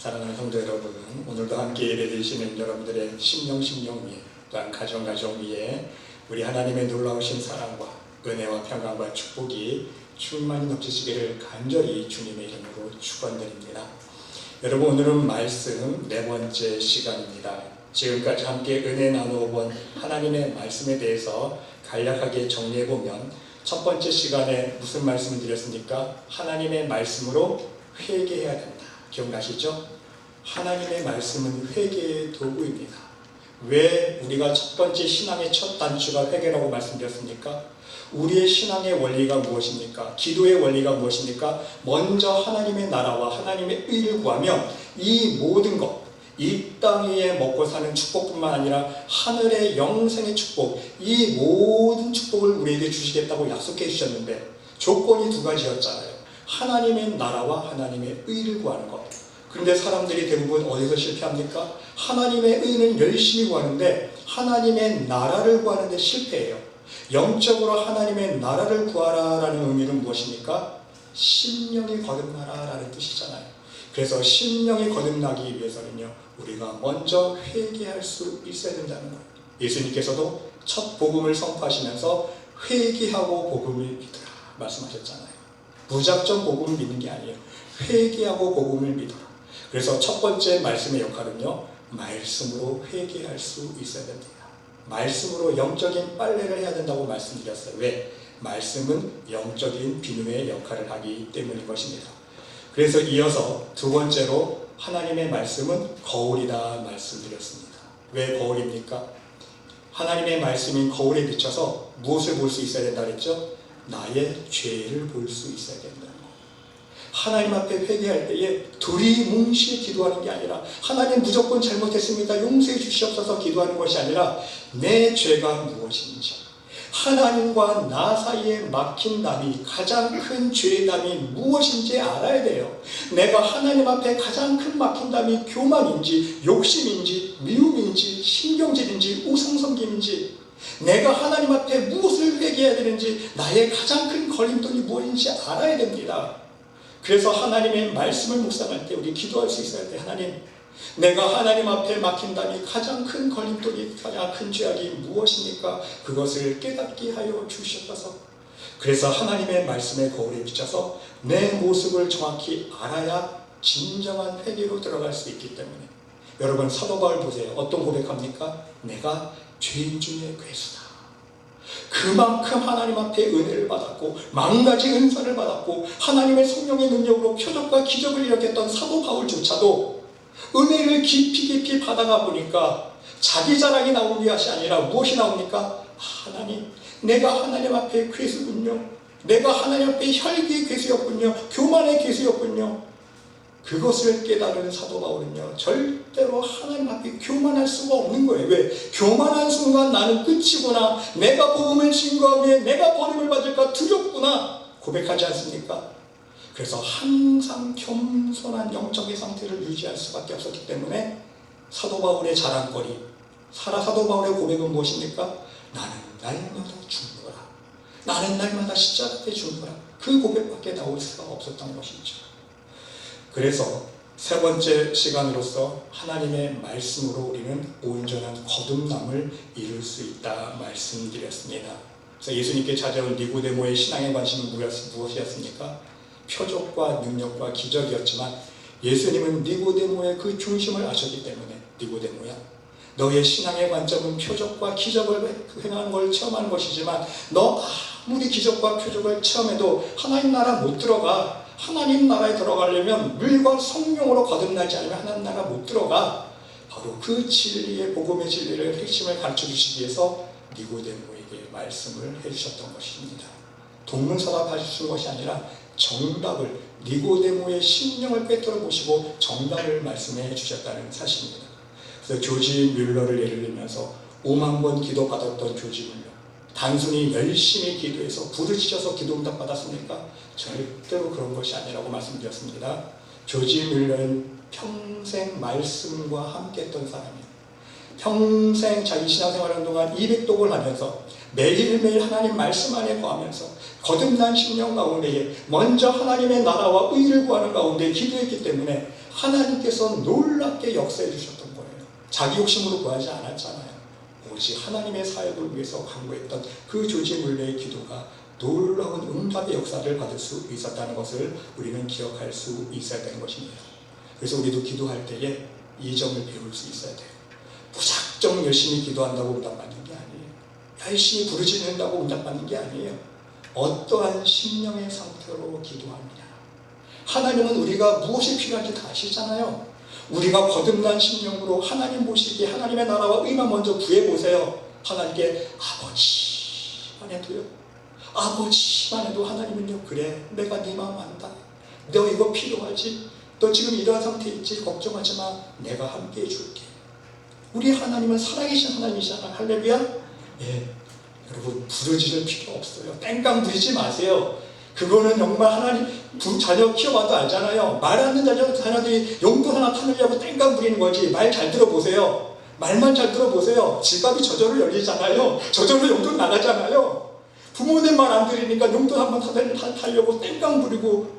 사랑하는 성도 여러분, 오늘도 함께 예배드리시는 여러분들의 심령 위에, 또한 가정 위에 우리 하나님의 놀라우신 사랑과 은혜와 평강과 축복이 충만히 넘치시기를 간절히 주님의 이름으로 축원드립니다. 여러분, 오늘은 말씀 4번째 시간입니다. 지금까지 함께 은혜 나누어본 하나님의 말씀에 대해서 간략하게 정리해보면, 첫 번째 시간에 무슨 말씀을 드렸습니까? 하나님의 말씀으로 회개해야 된다. 기억나시죠? 하나님의 말씀은 회개의 도구입니다. 왜 우리가 첫 번째 신앙의 첫 단추가 회개라고 말씀드렸습니까? 우리의 신앙의 원리가 무엇입니까? 기도의 원리가 무엇입니까? 먼저 하나님의 나라와 하나님의 의를 구하며 이 모든 것, 이 땅 위에 먹고 사는 축복뿐만 아니라 하늘의 영생의 축복, 이 모든 축복을 우리에게 주시겠다고 약속해 주셨는데 조건이 2가지였잖아요. 하나님의 나라와 하나님의 의를 구하는 것. 그런데 사람들이 대부분 어디서 실패합니까? 하나님의 의는 열심히 구하는데 하나님의 나라를 구하는데 실패해요. 영적으로 하나님의 나라를 구하라라는 의미는 무엇입니까? 심령이 거듭나라라는 뜻이잖아요. 그래서 심령이 거듭나기 위해서는요, 우리가 먼저 회개할 수 있어야 된다는 거예요. 예수님께서도 첫 복음을 선포하시면서 회개하고 복음을 믿으라 말씀하셨잖아요. 무작정 복음을 믿는 게 아니에요. 회개하고 복음을 믿어라. 그래서 첫 번째 말씀의 역할은요, 말씀으로 회개할 수 있어야 됩니다. 말씀으로 영적인 빨래를 해야 된다고 말씀드렸어요. 왜? 말씀은 영적인 비누의 역할을 하기 때문인 것입니다. 그래서 이어서 2번째로 하나님의 말씀은 거울이다 말씀드렸습니다. 왜 거울입니까? 하나님의 말씀인 거울에 비춰서 무엇을 볼 수 있어야 된다 그랬죠? 나의 죄를 볼 수 있어야 된다는 거. 하나님 앞에 회개할 때에 두리뭉실 기도하는 게 아니라 하나님 무조건 잘못했습니다, 용서해 주시옵소서 기도하는 것이 아니라 내 죄가 무엇인지, 하나님과 나 사이에 막힌 담이, 가장 큰 죄의 담이 무엇인지 알아야 돼요. 내가 하나님 앞에 가장 큰 막힌 담이 교만인지, 욕심인지, 미움인지, 신경질인지, 우상섬김인지, 내가 하나님 앞에 무엇을 회개해야 되는지, 나의 가장 큰 걸림돌이 무엇인지 알아야 됩니다. 그래서 하나님의 말씀을 묵상할 때 우리 기도할 수 있어야 돼. 하나님, 내가 하나님 앞에 막힌다니 가장 큰 걸림돌이, 가장 큰 죄악이 무엇입니까? 그것을 깨닫게 하여 주시옵소서. 그래서 하나님의 말씀의 거울에 비춰서 내 모습을 정확히 알아야 진정한 회개로 들어갈 수 있기 때문에, 여러분 사도 바울 보세요. 어떤 고백합니까? 내가 죄인 중에 괴수다. 그만큼 하나님 앞에 은혜를 받았고 만가지 은사를 받았고 하나님의 성령의 능력으로 표적과 기적을 일으켰던 사도 바울조차도 은혜를 깊이 받아가 보니까 자기 자랑이 나오는 것이 아니라 무엇이 나옵니까? 하나님, 내가 하나님 앞에 괴수군요. 내가 하나님 앞에 혈기의 괴수였군요. 교만의 괴수였군요. 그것을 깨달은 사도 바울은요, 절대로 하나님 앞에 교만할 수가 없는 거예요. 왜? 교만한 순간 나는 끝이구나, 내가 복음을 증거하기에 내가 버림을 받을까 두렵구나 고백하지 않습니까? 그래서 항상 겸손한 영적인 상태를 유지할 수밖에 없었기 때문에 사도 바울의 자랑거리, 사도 바울의 고백은 무엇입니까? 나는 날마다 죽노라, 나는 날마다 십자가 앞에 죽노라. 그 고백밖에 나올 수가 없었던 것이죠. 그래서 3번째 시간으로서 하나님의 말씀으로 우리는 온전한 거듭남을 이룰 수 있다 말씀드렸습니다. 그래서 예수님께 찾아온 니고데모의 신앙의 관심은 무엇이었습니까? 표적과 능력과 기적이었지만 예수님은 니고데모의 그 중심을 아셨기 때문에, 니고데모야, 너의 신앙의 관점은 표적과 기적을 행하는 걸 체험하는 것이지만 너 아무리 기적과 표적을 체험해도 하나님 나라 못 들어가. 하나님 나라에 들어가려면 물과 성령으로 거듭나지 않으면 하나님 나라 못 들어가. 바로 그 진리의, 복음의 진리를, 핵심을 가르쳐 주시기 위해서 니고데모에게 말씀을 해주셨던 것입니다. 동문서답 하신 것이 아니라 정답을, 니고데모의 심령을 꿰뚫어 보시고 정답을 말씀해 주셨다는 사실입니다. 그래서 조지 뮬러를 예를 들면서 5만 번 기도 받았던 조지 뮬러, 단순히 열심히 기도해서 부르짖어서 기도 응답 받았습니까? 절대로 그런 것이 아니라고 말씀드렸습니다. 조지 뮬러는 평생 말씀과 함께 했던 사람이에요. 평생 자기 신앙생활하는 동안 200독을 하면서 매일매일 하나님 말씀 안에 거하면서 거듭난 심령 가운데에 먼저 하나님의 나라와 의를 구하는 가운데 기도했기 때문에 하나님께서 놀랍게 역사해 주셨던 거예요. 자기 욕심으로 구하지 않았잖아요. 오직 하나님의 사역을 위해서 간구했던 그 조지물레의 기도가 놀라운 응답의 역사를 받을 수 있었다는 것을 우리는 기억할 수 있어야 되는 것입니다. 그래서 우리도 기도할 때에 이 점을 배울 수 있어야 돼요. 무작정 열심히 기도한다고 응답받는 게 아니에요. 열심히 부르짖는다고 응답받는 게 아니에요. 어떠한 심령의 상태로 기도하느냐. 하나님은 우리가 무엇이 필요한지 다 아시잖아요. 우리가 거듭난 심령으로 하나님 보시기에 하나님의 나라와 의만 먼저 구해보세요. 하나님께 아버지만 해도요. 아버지만 해도 하나님은요. 그래, 내가 네 마음 안다. 너 이거 필요하지? 너 지금 이러한 상태에 있지? 걱정하지 마. 내가 함께 해줄게. 우리 하나님은 살아계신 하나님이잖아요. 할렐루야. 예, 여러분 부르짖을 필요 없어요. 땡깡 부리지 마세요. 그거는 정말 하나님 자녀 키워봐도 알잖아요. 말 안 듣는 자녀들이 용돈 하나 타느냐고 땡깡 부리는 거지. 말 잘 들어보세요. 말만 잘 들어보세요. 지갑이 저절로 열리잖아요. 저절로 용돈 나가잖아요. 부모님 말 안 들으니까 용돈 한번 타려고 땡깡 부리고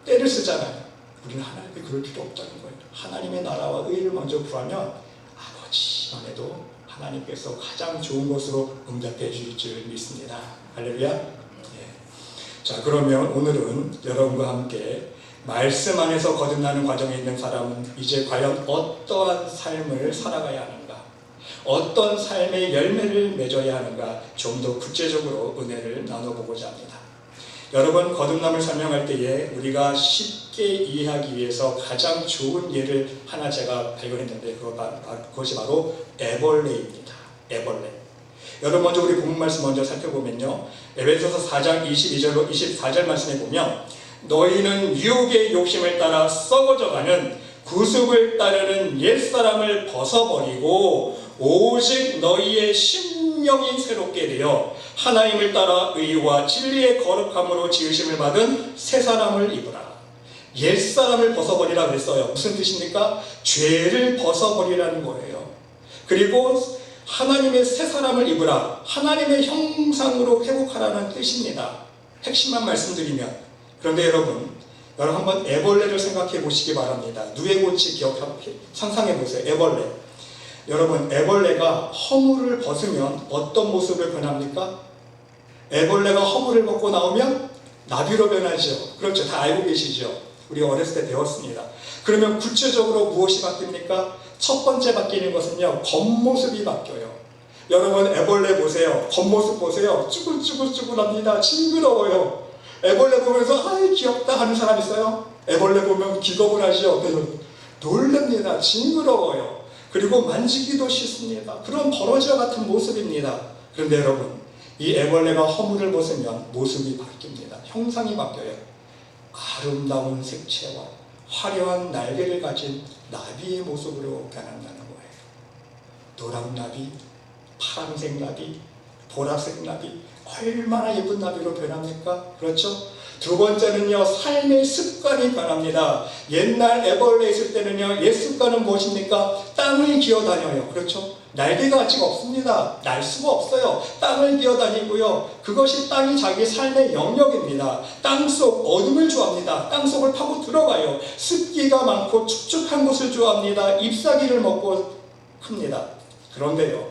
때를 쓰잖아요. 우리는 하나님께 그럴 필요 없다는 거예요. 하나님의 나라와 의를 먼저 구하면 아버지만 해도 하나님께서 가장 좋은 것으로 응답해 주실 줄 믿습니다. 할렐루야. 네. 자, 그러면 오늘은 여러분과 함께 말씀 안에서 거듭나는 과정에 있는 사람은 이제 과연 어떠한 삶을 살아가야 하는가, 어떤 삶의 열매를 맺어야 하는가 좀 더 구체적으로 은혜를 나눠보고자 합니다. 여러분, 거듭남을 설명할 때에 우리가 쉽게 이해하기 위해서 가장 좋은 예를 하나 제가 발견했는데 그것이 바로 애벌레입니다. 애벌레. 여러분, 먼저 우리 본문 말씀 먼저 살펴보면요. 에베소서 4장 22절로 24절 말씀에 보면 너희는 유혹의 욕심을 따라 썩어져가는 구습을 따르는 옛사람을 벗어버리고 오직 너희의 심령이 새롭게 되어 하나님을 따라 의와 진리의 거룩함으로 지으심을 받은 새 사람을 입으라. 옛사람을 벗어버리라 그랬어요. 무슨 뜻입니까? 죄를 벗어버리라는 거예요. 그리고 하나님의 새 사람을 입으라. 하나님의 형상으로 회복하라는 뜻입니다. 핵심만 말씀드리면, 그런데 여러분 한번 애벌레를 생각해 보시기 바랍니다. 누에고치 상상해 보세요. 애벌레. 여러분, 애벌레가 허물을 벗으면 어떤 모습을 변합니까? 애벌레가 허물을 벗고 나오면 나비로 변하죠. 그렇죠. 다 알고 계시죠. 우리 어렸을 때 배웠습니다. 그러면 구체적으로 무엇이 바뀝니까? 첫 번째 바뀌는 것은요, 겉모습이 바뀌어요. 여러분, 애벌레 보세요. 겉모습 보세요. 쭈글쭈글쭈글합니다. 징그러워요. 애벌레 보면서 아이 귀엽다 하는 사람 있어요? 애벌레 보면 기겁을 하죠. 놀랍니다. 징그러워요. 그리고 만지기도 싫습니다. 그런 버러지와 같은 모습입니다. 그런데 여러분, 이 애벌레가 허물을 벗으면 모습이 바뀝니다. 형상이 바뀌어요. 아름다운 색채와 화려한 날개를 가진 나비의 모습으로 변한다는 거예요. 노란 나비, 파란색 나비, 보라색 나비, 얼마나 예쁜 나비로 변합니까? 그렇죠? 두 번째는요, 삶의 습관이 변합니다. 옛날 애벌레 있을 때는요, 옛 습관은 무엇입니까? 땅을 기어다녀요. 그렇죠? 날개가 아직 없습니다. 날 수가 없어요. 땅을 기어다니고요. 그것이 땅이 자기 삶의 영역입니다. 땅속 어둠을 좋아합니다. 땅속을 파고 들어가요. 습기가 많고 축축한 곳을 좋아합니다. 잎사귀를 먹고 큽니다. 그런데요,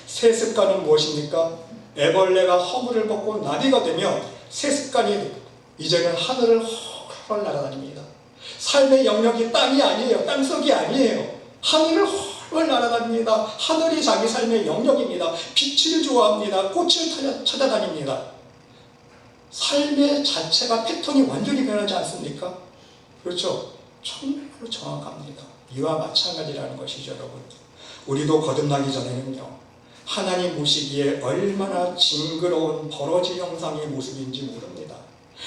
새 습관은 무엇입니까? 애벌레가 허물을 벗고 나비가 되면 새 습관이 이제는 하늘을 헐헐 날아다닙니다. 삶의 영역이 땅이 아니에요. 땅속이 아니에요. 하늘을 헐헐 날아다닙니다. 하늘이 자기 삶의 영역입니다. 빛을 좋아합니다. 꽃을 찾아다닙니다. 삶의 자체가 패턴이 완전히 변하지 않습니까? 그렇죠? 정말로 정확합니다. 이와 마찬가지라는 것이죠, 여러분. 우리도 거듭나기 전에는요, 하나님 보시기에 얼마나 징그러운 버러지 형상의 모습인지 모릅니다.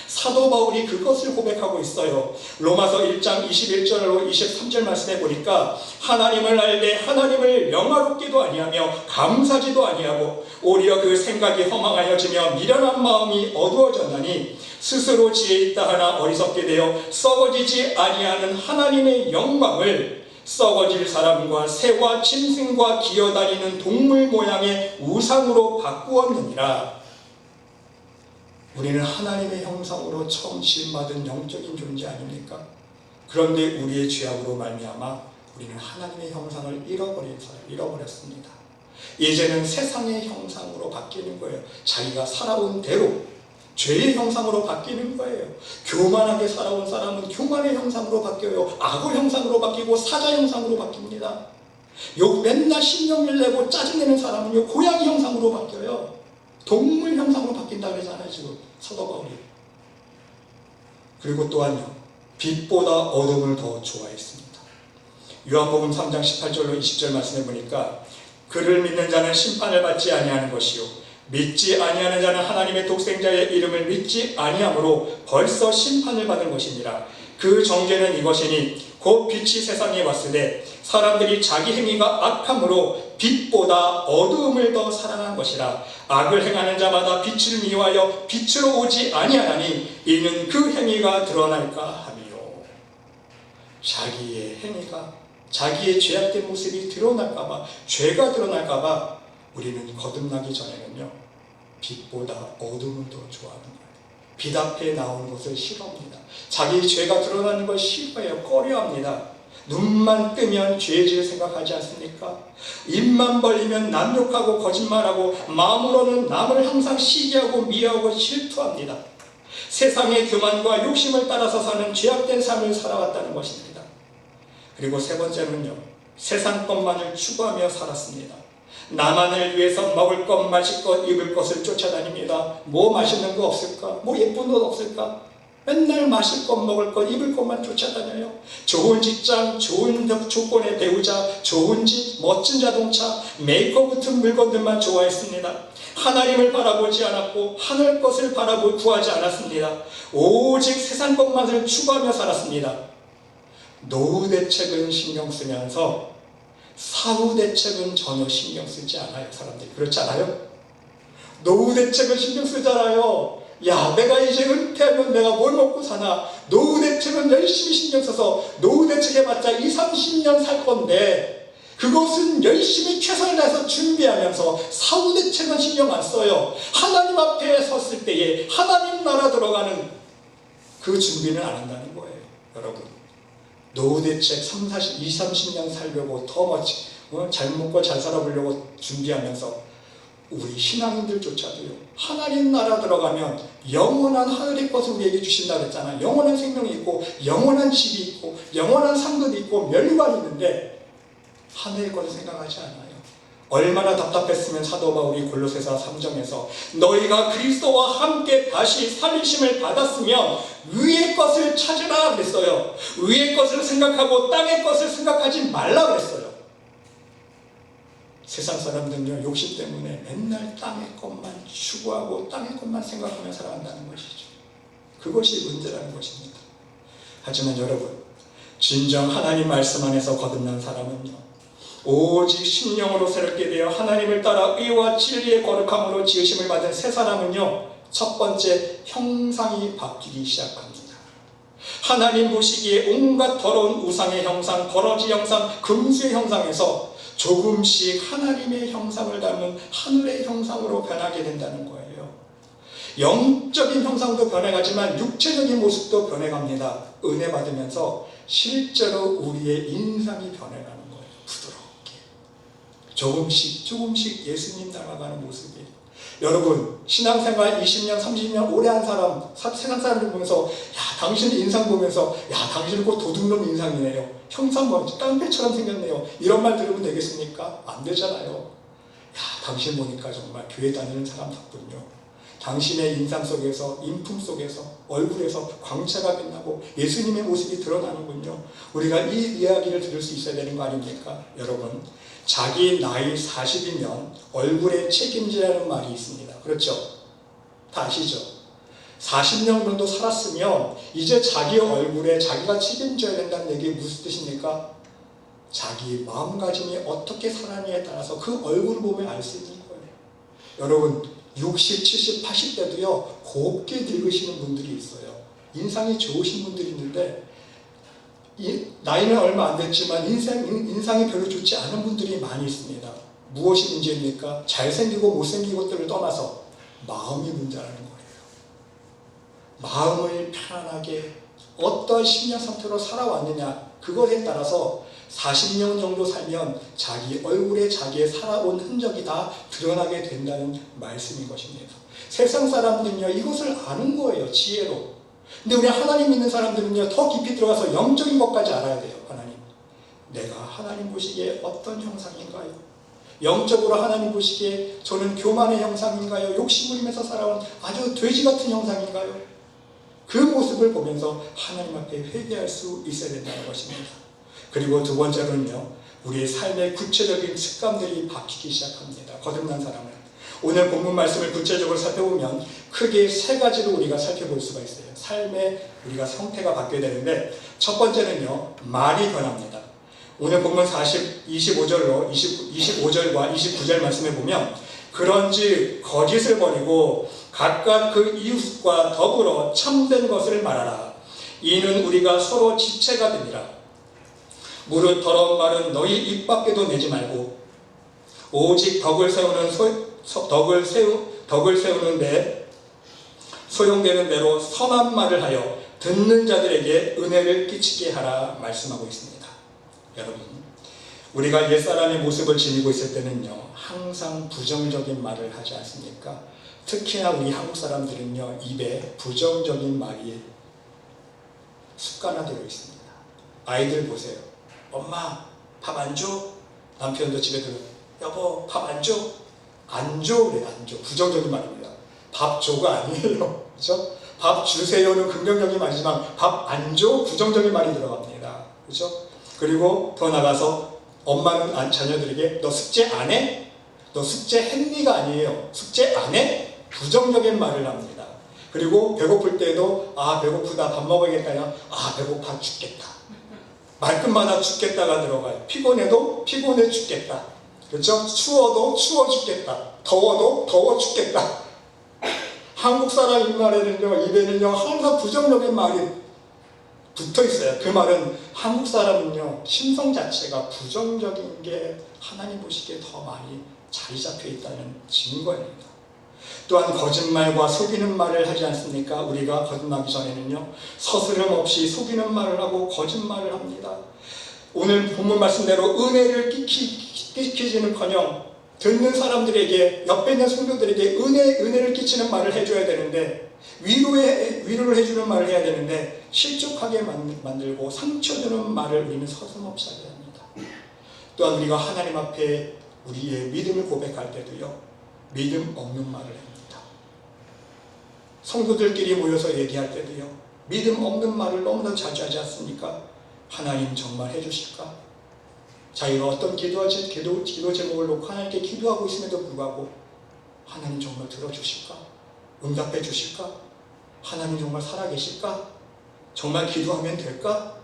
사도 바울이 그것을 고백하고 있어요. 로마서 1장 21절로 23절 말씀해 보니까 하나님을 알되 하나님을 영화롭게도 아니하며 감사지도 아니하고 오히려 그 생각이 허망하여지며 미련한 마음이 어두워졌나니 스스로 지혜 있다 하나 어리석게 되어 썩어지지 아니하는 하나님의 영광을 썩어질 사람과 새와 짐승과 기어다니는 동물 모양의 우상으로 바꾸었느니라. 우리는 하나님의 형상으로 처음 지음받은 영적인 존재 아닙니까? 그런데 우리의 죄악으로 말미암아 우리는 하나님의 형상을 잃어버렸습니다. 이제는 세상의 형상으로 바뀌는 거예요. 자기가 살아온 대로 죄의 형상으로 바뀌는 거예요. 교만하게 살아온 사람은 교만의 형상으로 바뀌어요. 악의 형상으로 바뀌고 사자 형상으로 바뀝니다. 맨날 신경을 내고 짜증내는 사람은요, 고양이 형상으로 바뀌어요. 동물 형상으로 바뀐다 그러잖아요, 지금 사도 바울이. 그리고 또한요, 빛보다 어둠을 더 좋아했습니다. 요한복음 3장 18절로 20절 말씀해 보니까 그를 믿는 자는 심판을 받지 아니하는 것이요 믿지 아니하는 자는 하나님의 독생자의 이름을 믿지 아니하므로 벌써 심판을 받은 것이니라. 그 정죄는 이것이니 곧 빛이 세상에 왔으되 사람들이 자기 행위가 악함으로 빛보다 어두움을 더 사랑한 것이라. 악을 행하는 자마다 빛을 미워하여 빛으로 오지 아니하나니 이는 그 행위가 드러날까 함이요. 자기의 행위가, 자기의 죄악된 모습이 드러날까봐, 죄가 드러날까봐 우리는 거듭나기 전에는요, 빛보다 어둠을 더 좋아하는 거예요. 빛 앞에 나오는 것을 싫어합니다. 자기 죄가 드러나는 걸 싫어해요. 꺼려합니다. 눈만 뜨면 죄질 생각하지 않습니까? 입만 벌리면 남욕하고 거짓말하고 마음으로는 남을 항상 시기하고 미워하고 질투합니다. 세상의 교만과 욕심을 따라서 사는 죄악된 삶을 살아왔다는 것입니다. 그리고 세 번째는요, 세상 것만을 추구하며 살았습니다. 나만을 위해서 먹을 것, 마실 것, 입을 것을 쫓아다닙니다. 뭐 맛있는 거 없을까? 뭐 예쁜 옷 없을까? 맨날 마실 것, 먹을 것, 입을 것만 쫓아다녀요. 좋은 직장, 좋은 조건의 배우자, 좋은 집, 멋진 자동차, 메이크업 같은 물건들만 좋아했습니다. 하나님을 바라보지 않았고 하늘 것을 구하지 않았습니다. 오직 세상 것만을 추구하며 살았습니다. 노후 대책은 신경 쓰면서 사후 대책은 전혀 신경 쓰지 않아요. 사람들이 그렇지 않아요? 노후 대책은 신경 쓰잖아요. 야, 내가 이제 은퇴하면 내가 뭘 먹고 사나. 노후 대책은 열심히 신경 써서 노후 대책 해봤자 20, 30년 살 건데 그것은 열심히 최선을 다해서 준비하면서 사후 대책은 신경 안 써요. 하나님 앞에 섰을 때에 하나님 나라 들어가는 그 준비는 안 한다는 거예요. 여러분, 노후 대책 20, 30년 살려고 더 잘 먹고 잘 살아보려고 준비하면서 우리 신앙인들조차도요, 하나님 나라 들어가면 영원한 하늘의 것을 우리에게 주신다고 했잖아요. 영원한 생명이 있고 영원한 집이 있고 영원한 상급이 있고 멸관이 있는데 하늘의 것을 생각하지 않아요. 얼마나 답답했으면 사도 바울이 골로새서 3장에서 너희가 그리스도와 함께 다시 살리심을 받았으면 위의 것을 찾으라 그랬어요. 위의 것을 생각하고 땅의 것을 생각하지 말라 그랬어요. 세상 사람들은요, 욕심 때문에 맨날 땅의 것만 추구하고 땅의 것만 생각하며 살아간다는 것이죠. 그것이 문제라는 것입니다. 하지만 여러분, 진정 하나님 말씀 안에서 거듭난 사람은요, 오직 심령으로 새롭게 되어 하나님을 따라 의와 진리의 거룩함으로 지으심을 받은 새 사람은요, 첫 번째 형상이 바뀌기 시작합니다. 하나님 보시기에 온갖 더러운 우상의 형상, 버러지 형상, 금수의 형상에서 조금씩 하나님의 형상을 닮은 하늘의 형상으로 변하게 된다는 거예요. 영적인 형상도 변해가지만 육체적인 모습도 변해갑니다. 은혜 받으면서 실제로 우리의 인상이 변해가는 거예요. 부드럽게 조금씩 예수님 닮아가는 모습이에요. 여러분, 신앙생활 20년 30년 오래 한 사람, 세상 사람들 보면서 야, 당신 인상 보면서 야, 당신은 꼭 도둑놈 인상이네요, 형상 뭐 깡패처럼 생겼네요, 이런 말 들으면 되겠습니까? 안 되잖아요. 야, 당신 보니까 정말 교회 다니는 사람 같군요. 당신의 인상 속에서, 인품 속에서, 얼굴에서 광채가 빛나고 예수님의 모습이 드러나는군요. 우리가 이 이야기를 들을 수 있어야 되는 거 아닙니까? 여러분, 자기 나이 40이면 얼굴에 책임지라는 말이 있습니다. 그렇죠? 다 아시죠? 40년 정도 살았으면 이제 자기 얼굴에 자기가 책임져야 된다는 얘기 무슨 뜻입니까? 자기 마음가짐이 어떻게 살았느냐에 따라서 그 얼굴을 보면 알 수 있는 거예요. 여러분, 60, 70, 80대도요 곱게 늙으시는 분들이 있어요. 인상이 좋으신 분들이 있는데 나이는 얼마 안 됐지만 인상이 별로 좋지 않은 분들이 많이 있습니다. 무엇이 문제입니까? 잘생기고 못생긴 것들을 떠나서 마음이 문제라는 거예요. 마음을 편안하게 어떤 심령 상태로 살아왔느냐, 그것에 따라서 40년 정도 살면 자기 얼굴에 자기의 살아온 흔적이 다 드러나게 된다는 말씀인 것입니다. 세상 사람들은요, 이것을 아는 거예요, 지혜로. 근데 우리 하나님 믿는 사람들은요, 더 깊이 들어가서 영적인 것까지 알아야 돼요. 하나님, 내가 하나님 보시기에 어떤 형상인가요? 영적으로 하나님 보시기에 저는 교만의 형상인가요? 욕심 부리면서 살아온 아주 돼지 같은 형상인가요? 그 모습을 보면서 하나님 앞에 회개할 수 있어야 된다는 것입니다. 그리고 두 번째로는요, 우리의 삶의 구체적인 습관들이 바뀌기 시작합니다. 거듭난 사람은. 오늘 본문 말씀을 구체적으로 살펴보면 크게 세 가지로 우리가 살펴볼 수가 있어요. 삶의 우리가 성태가 바뀌어야 되는데, 첫 번째는요, 말이 변합니다. 오늘 본문 25절과 29절 말씀에 보면, 그런즉 거짓을 버리고 각각 그 이웃과 더불어 참된 것을 말하라. 이는 우리가 서로 지체가 되니라. 무릇 더러운 말은 너희 입 밖에도 내지 말고 오직 덕을 세우는데 소용되는 대로 선한 말을 하여 듣는 자들에게 은혜를 끼치게 하라 말씀하고 있습니다. 여러분, 우리가 옛사람의 모습을 지니고 있을 때는요, 항상 부정적인 말을 하지 않습니까? 특히나 우리 한국 사람들은요, 입에 부정적인 말이 습관화되어 있습니다. 아이들 보세요. 엄마, 밥 안 줘? 남편도 집에 들어, 여보, 밥 안 줘? 안 줘? 그래, 안 줘. 부정적인 말입니다. 밥 줘가 아니에요. 그렇죠? 밥 주세요는 긍정적인 말이지만 밥 안 줘? 부정적인 말이 들어갑니다. 그렇죠? 그리고 더 나가서 엄마는 자녀들에게 너 숙제 안 해? 너 숙제 했니가 아니에요. 숙제 안 해? 부정적인 말을 합니다. 그리고 배고플 때도 아 배고프다, 밥 먹어야겠다, 아 배고파 죽겠다. 말끝마다 죽겠다가 들어가요. 피곤해도 피곤해 죽겠다. 그렇죠? 추워도 추워 죽겠다. 더워도 더워 죽겠다. 한국 사람 입말에는요, 입에는요, 항상 부정적인 말이 붙어 있어요. 그 말은 한국 사람은요, 심성 자체가 부정적인 게 하나님 보시기에 더 많이 자리 잡혀 있다는 증거입니다. 또한 거짓말과 속이는 말을 하지 않습니까? 우리가 거듭나기 전에는요, 서스럼 없이 속이는 말을 하고 거짓말을 합니다. 오늘 본문 말씀대로 은혜를 끼치는커녕 듣는 사람들에게, 옆에 있는 성도들에게 은혜를 끼치는 말을 해줘야 되는데, 위로를 해주는 말을 해야 되는데, 실족하게 만들고 상처 주는 말을 우리는 서슴없이 하게 합니다. 또한 우리가 하나님 앞에 우리의 믿음을 고백할 때도요, 믿음 없는 말을 합니다. 성도들끼리 모여서 얘기할 때도요, 믿음 없는 말을 너무나 자주 하지 않습니까? 하나님 정말 해주실까? 자기가 어떤 기도 제목을 놓고 하나님께 기도하고 있음에도 불구하고 하나님 정말 들어주실까? 응답해 주실까? 하나님 정말 살아계실까? 정말 기도하면 될까?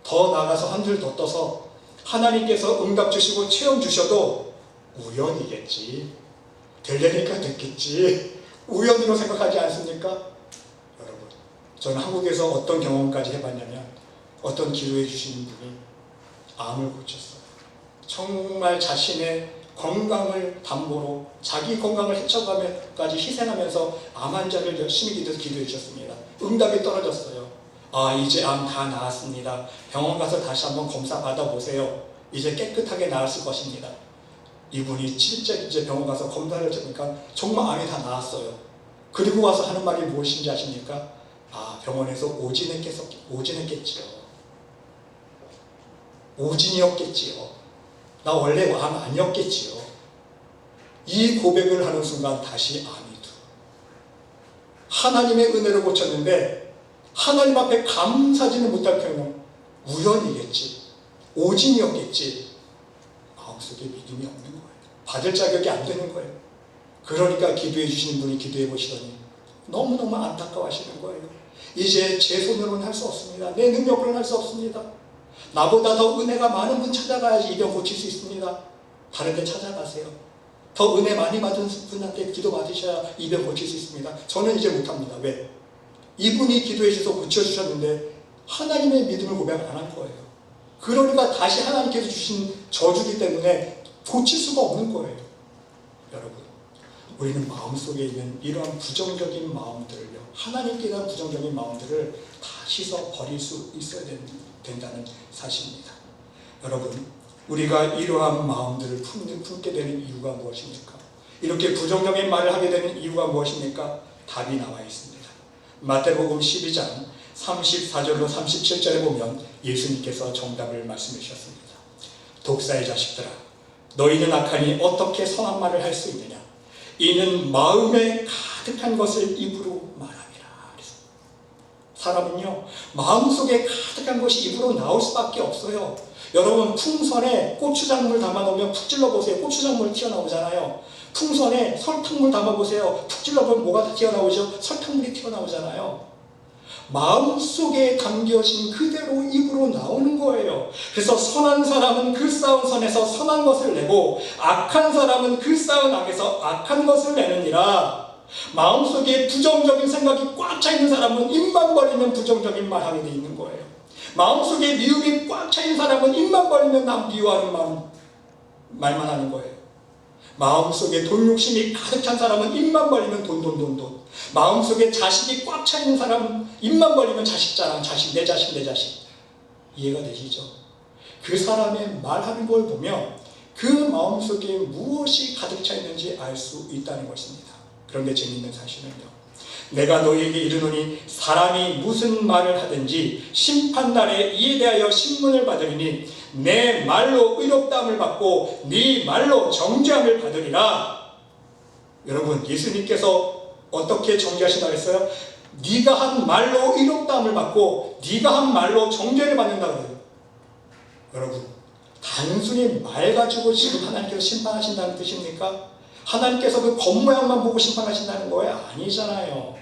더 나아가서 한줄 더 떠서 하나님께서 응답 주시고 체험 주셔도 우연이겠지, 되려니까 됐겠지, 우연으로 생각하지 않습니까? 여러분, 저는 한국에서 어떤 경험까지 해봤냐면, 어떤 기도해 주시는 분이 암을 고쳤어요. 정말 자신의 건강을 담보로 자기 건강을 해쳐가면까지 희생하면서 암 환자를 열심히 기도해 주셨습니다. 응답이 떨어졌어요. 아, 이제 암 다 나았습니다. 병원 가서 다시 한번 검사 받아보세요. 이제 깨끗하게 나았을 것입니다. 이분이 실제 이제 병원 가서 검사를 해보니까 정말 암이 다 나았어요. 그리고 와서 하는 말이 무엇인지 아십니까? 아, 병원에서 오진했겠지요. 오진이었겠지요. 나 원래 암 아니었겠지요. 이 고백을 하는 순간 다시 암이 하나님의 은혜로 고쳤는데, 하나님 앞에 감사지는 못할 경우 우연이겠지, 오진이었겠지, 마음속에 믿음이 없는 거예요. 받을 자격이 안 되는 거예요. 그러니까 기도해 주시는 분이 기도해 보시더니 너무너무 안타까워하시는 거예요. 이제 제 손으로는 할 수 없습니다. 내 능력으로는 할 수 없습니다. 나보다 더 은혜가 많은 분 찾아가야지 이 병 고칠 수 있습니다. 다른 데 찾아가세요. 더 은혜 많이 받은 분한테 기도 받으셔야 이 병 고칠 수 있습니다. 저는 이제 못합니다. 왜? 이분이 기도해 주셔서 고쳐주셨는데 하나님의 믿음을 고백 안 한 거예요. 그러니까 다시 하나님께서 주신 저주기 때문에 고칠 수가 없는 거예요. 여러분, 우리는 마음속에 있는 이러한 부정적인 마음들을요, 하나님께 대한 부정적인 마음들을 다 씻어 버릴 수 있어야 된다는 사실입니다. 여러분, 우리가 이러한 마음들을 품게 되는 이유가 무엇입니까? 이렇게 부정적인 말을 하게 되는 이유가 무엇입니까? 답이 나와 있습니다. 마태복음 12장 34절로 37절에 보면 예수님께서 정답을 말씀해 주셨습니다. 독사의 자식들아, 너희는 악하니 어떻게 선한 말을 할 수 있느냐? 이는 마음에 가득한 것을 입으로 말함이라. 사람은요, 마음속에 가득한 것이 입으로 나올 수밖에 없어요. 여러분, 풍선에 고추장물 담아놓으면 푹 찔러보세요. 고추장물 튀어나오잖아요. 풍선에 설탕물 담아보세요. 푹 찔러보면 뭐가 튀어나오죠? 설탕물이 튀어나오잖아요. 마음속에 담겨진 그대로 입으로 나오는 거예요. 그래서 선한 사람은 그 쌓은 선에서 선한 것을 내고 악한 사람은 그 쌓은 악에서 악한 것을 내느니라. 마음속에 부정적인 생각이 꽉 차 있는 사람은 입만 벌리면 부정적인 말 하게 돼 있는 거예요. 마음속에 미움이 꽉 차 있는 사람은 입만 벌리면 남 미워하는 말만 하는 거예요. 마음속에 돈 욕심이 가득 찬 사람은 입만 벌리면 돈. 마음속에 자식이 꽉 차 있는 사람은 입만 벌리면 자식 자랑, 내 자식. 이해가 되시죠? 그 사람의 말하는 걸 보면 그 마음속에 무엇이 가득 차 있는지 알 수 있다는 것입니다. 그런데 재미있는 사실은요, 내가 너희에게 이르노니 사람이 무슨 말을 하든지 심판날에 이에 대하여 신문을 받으리니 내 말로 의롭다함을 받고 네 말로 정죄함을 받으리라. 여러분, 예수님께서 어떻게 정죄하신다고 했어요? 네가 한 말로 의롭다함을 받고 네가 한 말로 정죄를 받는다고 그래요. 여러분, 단순히 말 가지고 지금 하나님께서 심판하신다는 뜻입니까? 하나님께서 그 겉모양만 보고 심판하신다는 거예요? 아니잖아요.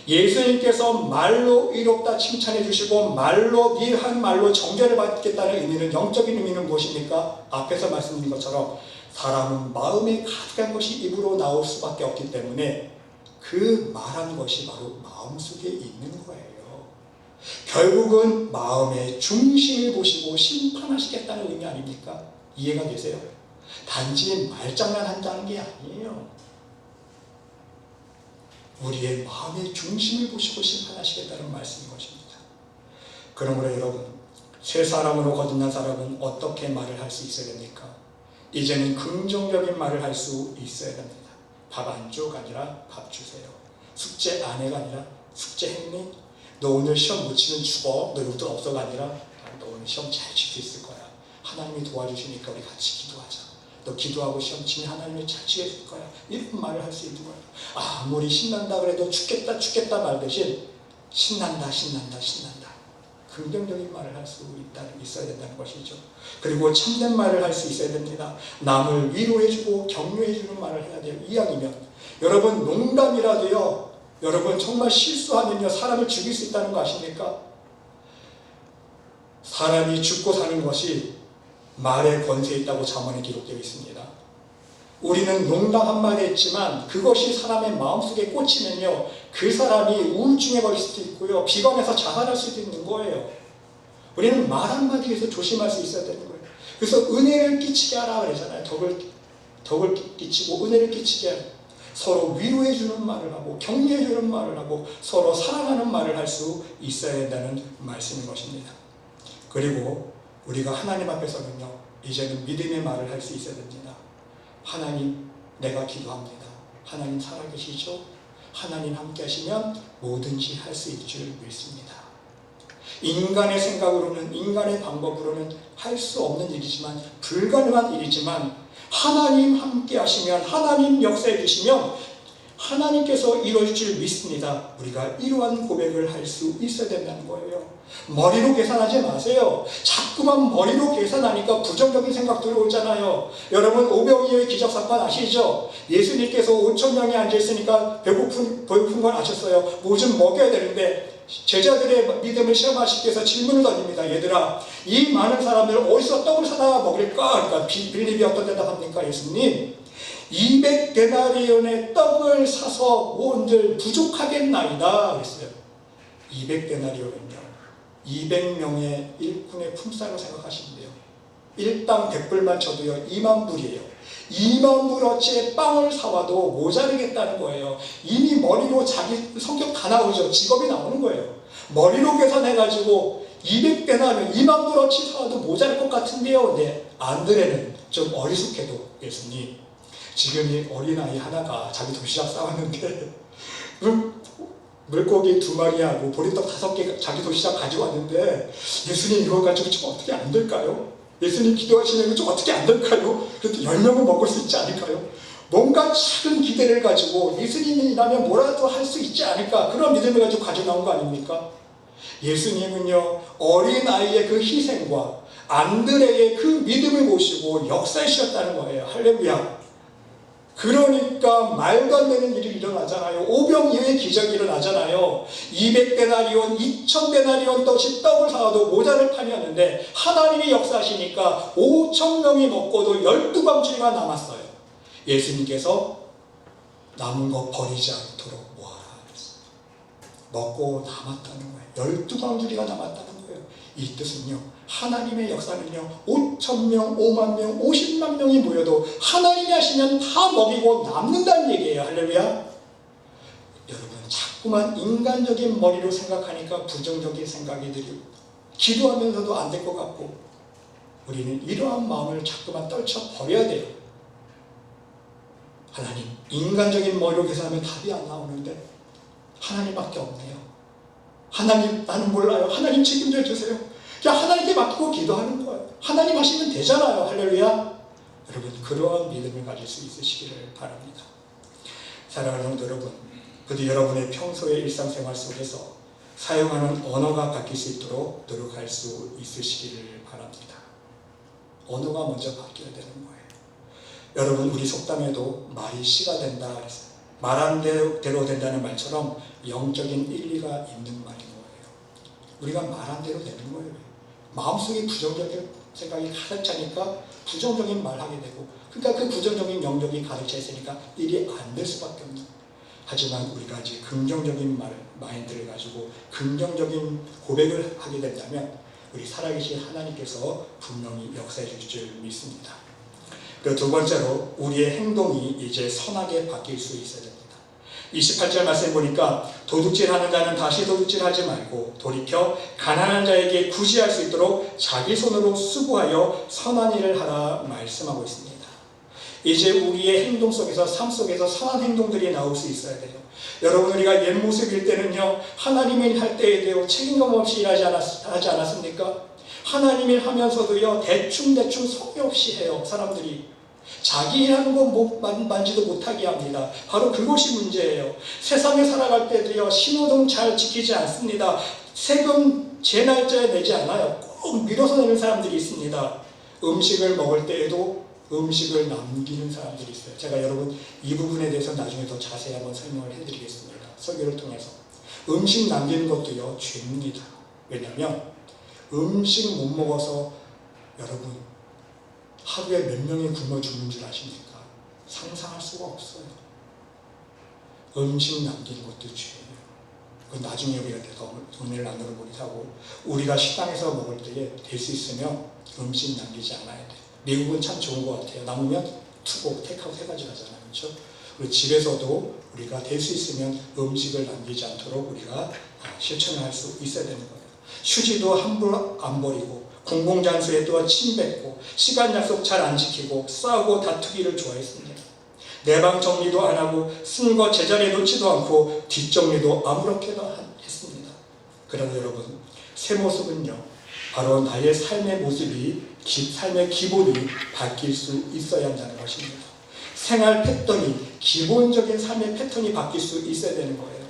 예수님께서 말로 의롭다 칭찬해 주시고 말로 네 한 말로 정죄를 받겠다는 의미는, 영적인 의미는 무엇입니까? 앞에서 말씀드린 것처럼 사람은 마음에 가득한 것이 입으로 나올 수밖에 없기 때문에 그 말한 것이 바로 마음속에 있는 거예요. 결국은 마음의 중심을 보시고 심판하시겠다는 의미 아닙니까? 이해가 되세요? 단지 말장난 한다는 게 아니에요. 우리의 마음의 중심을 보시고 심판하시겠다는 말씀인 것입니다. 그러므로 여러분, 새 사람으로 거듭난 사람은 어떻게 말을 할 수 있어야 됩니까? 이제는 긍정적인 말을 할 수 있어야 됩니다. 밥 안 줘? 아니라 밥 주세요. 숙제 안 해가 아니라 숙제 했니? 너 오늘 시험 못 치면 죽어. 너 용돈 없어가 아니라 너 오늘 시험 잘 칠 수 있을 거야. 하나님이 도와주시니까 우리 같이 기도하자. 너 기도하고 시험 치면 하나님이 잘 치게 될 거야. 이런 말을 할 수 있는 거예요. 아무리 신난다 그래도 죽겠다 말 대신 신난다. 긍정적인 말을 할 수 있어야 된다는 것이죠. 그리고 참된 말을 할 수 있어야 됩니다. 남을 위로해주고 격려해주는 말을 해야 돼요. 이왕이면 여러분, 농담이라도요, 여러분 정말 실수하면요 사람을 죽일 수 있다는 거 아십니까? 사람이 죽고 사는 것이 말의 권세에 있다고 잠언에 기록되어 있습니다. 우리는 농담 한마디 했지만 그것이 사람의 마음속에 꽂히면요 그 사람이 우울증에 걸릴 수도 있고요, 비관해서 자살할 수도 있는 거예요. 우리는 말 한마디에서 조심할 수 있어야 되는 거예요. 그래서 은혜를 끼치게 하라 그러잖아요. 덕을 끼치고 은혜를 끼치게 하라. 서로 위로해주는 말을 하고 격려해주는 말을 하고 서로 사랑하는 말을 할 수 있어야 된다는 말씀인 것입니다. 그리고 우리가 하나님 앞에서는요 이제는 믿음의 말을 할 수 있어야 됩니다. 하나님, 내가 기도합니다. 하나님 살아계시죠? 하나님 함께 하시면 뭐든지 할 수 있을 줄 믿습니다. 인간의 생각으로는, 인간의 방법으로는 할 수 없는 일이지만, 불가능한 일이지만 하나님 함께 하시면, 하나님 역사해 주시면 하나님께서 이루어질 줄 믿습니다. 우리가 이러한 고백을 할 수 있어야 된다는 거예요. 머리로 계산하지 마세요. 자꾸만 머리로 계산하니까 부정적인 생각 들어오잖아요. 여러분, 오병이어의 기적사건 아시죠? 예수님께서 5,000명이 앉아있으니까 배고픈 건 아셨어요. 뭐 좀 먹여야 되는데 제자들의 믿음을 시험하시기 위해서 질문을 던집니다. 얘들아, 이 많은 사람들 어디서 떡을 사다 먹일까? 그러니까 빌립이 어떤 대답합니까? 예수님, 200데나리온의 떡을 사서 온들 부족하겠나이다 그랬어요. 200데나리온은요 200명의 일꾼의 품삯로 생각하시면 돼요. 일당 100불만 쳐도요 2만 불이에요. 2만 불어치의 빵을 사와도 모자르겠다는 거예요. 이미 머리로 자기 성격 다 나오죠. 직업이 나오는 거예요. 머리로 계산해가지고 200배나면 2만 불어치 사와도 모자랄 것 같은데요. 네, 안드레는 좀 어리숙해도 예수님, 지금 이 어린아이 하나가 자기 도시락 싸왔는데 물고기 2마리하고 보리떡 5개 자기 도시락 가지고 왔는데 예수님 이거 가지고 좀 어떻게 안 될까요? 예수님 기도하시는 거 좀 어떻게 안 될까요? 그래도 10명은 먹을 수 있지 않을까요? 뭔가 작은 기대를 가지고 예수님이라면 뭐라도 할 수 있지 않을까? 그런 믿음을 가지고 가져나온 거 아닙니까? 예수님은요 어린아이의 그 희생과 안드레의 그 믿음을 보시고 역사하셨다는 거예요. 할렐루야. 그러니까 말도 안 되는 일이 일어나잖아요. 오병이어의 기적이 일어나잖아요. 200데나리온, 2000데나리온 떡이 떡을 사와도 모자를 판이었는데 하나님이 역사하시니까 5,000명이 먹고도 12방주리가 남았어요. 예수님께서 남은 거 버리지 않도록 모아라 그랬어요. 먹고 남았다는 거예요. 12방주리가 남았다는 거예요. 이 뜻은요, 하나님의 역사는요 5,000명, 5만 명, 50만 명이 모여도 하나님이 하시면 다 먹이고 남는다는 얘기예요. 할렐루야. 여러분, 자꾸만 인간적인 머리로 생각하니까 부정적인 생각이 들고 기도하면서도 안 될 것 같고, 우리는 이러한 마음을 자꾸만 떨쳐버려야 돼요. 하나님, 인간적인 머리로 계산하면 답이 안 나오는데 하나님밖에 없네요. 하나님, 나는 몰라요. 하나님 책임져 주세요. 그냥 하나님께 맡기고 기도하는 거예요. 하나님 하시면 되잖아요. 할렐루야. 여러분, 그러한 믿음을 가질 수 있으시기를 바랍니다. 사랑하는 성도 여러분, 부디 여러분의 평소의 일상생활 속에서 사용하는 언어가 바뀔 수 있도록 노력할 수 있으시기를 바랍니다. 언어가 먼저 바뀌어야 되는 거예요. 여러분, 우리 속담에도 말이 씨가 된다 그랬어요. 말한 대로 된다는 말처럼 영적인 일리가 있는 말인 거예요. 우리가 말한 대로 되는 거예요. 마음속에 부정적인 생각이 가득 차니까 부정적인 말 하게 되고, 그러니까 그 부정적인 영역이 가득 차 있으니까 일이 안 될 수밖에 없는. 하지만 우리가 이제 긍정적인 마인드를 가지고 긍정적인 고백을 하게 된다면 우리 살아계신 하나님께서 분명히 역사해 주실 줄 믿습니다. 그리고 두 번째로, 우리의 행동이 이제 선하게 바뀔 수 있어야 됩니다. 28절 말씀 보니까 도둑질하는 자는 다시 도둑질하지 말고 돌이켜 가난한 자에게 구제할 수 있도록 자기 손으로 수고하여 선한 일을 하라 말씀하고 있습니다. 이제 우리의 행동 속에서, 삶 속에서 선한 행동들이 나올 수 있어야 돼요. 여러분, 우리가 옛 모습일 때는요 하나님 일 할 때에도요 책임감 없이 일하지 않았습니까? 하나님 일 하면서도요 대충 성의 없이 해요. 사람들이 자기 일하는 거 만지도 못하게 합니다. 바로 그것이 문제예요. 세상에 살아갈 때도요 신호등 잘 지키지 않습니다. 세금 제 날짜에 내지 않아요. 꼭 미뤄서 내는 사람들이 있습니다. 음식을 먹을 때에도 음식을 남기는 사람들이 있어요. 제가 여러분 이 부분에 대해서 나중에 더 자세히 한번 설명을 해드리겠습니다. 설교를 통해서. 음식 남기는 것도요 죄입니다. 왜냐하면 음식 못 먹어서 여러분 하루에 몇 명이 굶어 죽는 줄 아십니까? 상상할 수가 없어요. 음식 남기는 것도 죄예요. 그건 나중에 우리가 더 오늘 나누어보기도 하고, 우리가 식당에서 먹을 때에 될 수 있으면 음식 남기지 않아야 돼요. 미국은 참 좋은 것 같아요. 남으면 투고, 테이크아웃 해가지고 하잖아요. 그렇죠? 그리고 집에서도 우리가 될 수 있으면 음식을 남기지 않도록 우리가 실천을 할 수 있어야 되는 거예요. 휴지도 함부로 안 버리고, 공공장소에 또한 침 뱉고, 시간 약속 잘 안 지키고, 싸우고 다투기를 좋아했습니다. 내 방 정리도 안 하고, 쓴 거 제자리에 놓지도 않고, 뒷정리도 아무렇게나 했습니다. 그러나 여러분, 새 모습은요 바로 나의 삶의 모습이, 삶의 기본이 바뀔 수 있어야 한다는 것입니다. 생활 패턴이, 기본적인 삶의 패턴이 바뀔 수 있어야 되는 거예요.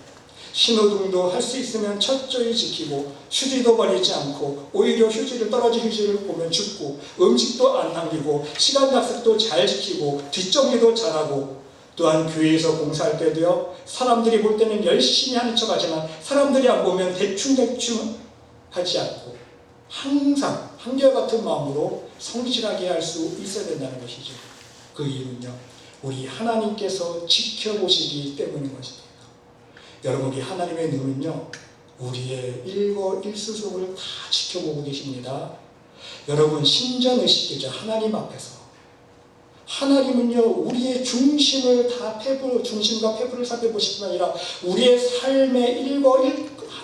신호등도 할 수 있으면 철저히 지키고, 휴지도 버리지 않고, 오히려 떨어진 휴지를 보면 줍고, 음식도 안 남기고, 시간 약속도 잘 지키고, 뒷정리도 잘하고, 또한 교회에서 공사할 때도요 사람들이 볼 때는 열심히 하는 척 하지만 사람들이 안 보면 대충 하지 않고 항상 한결같은 마음으로 성실하게 할 수 있어야 된다는 것이죠. 그 이유는요 우리 하나님께서 지켜보시기 때문인 것입니다. 여러분, 우리 하나님의 눈은요 우리의 일거일수속을 다 지켜보고 계십니다. 여러분, 신전의식이죠. 하나님 앞에서 하나님은요, 우리의 중심을 다 중심과 폐부를 살펴보실 뿐 아니라 우리의 삶의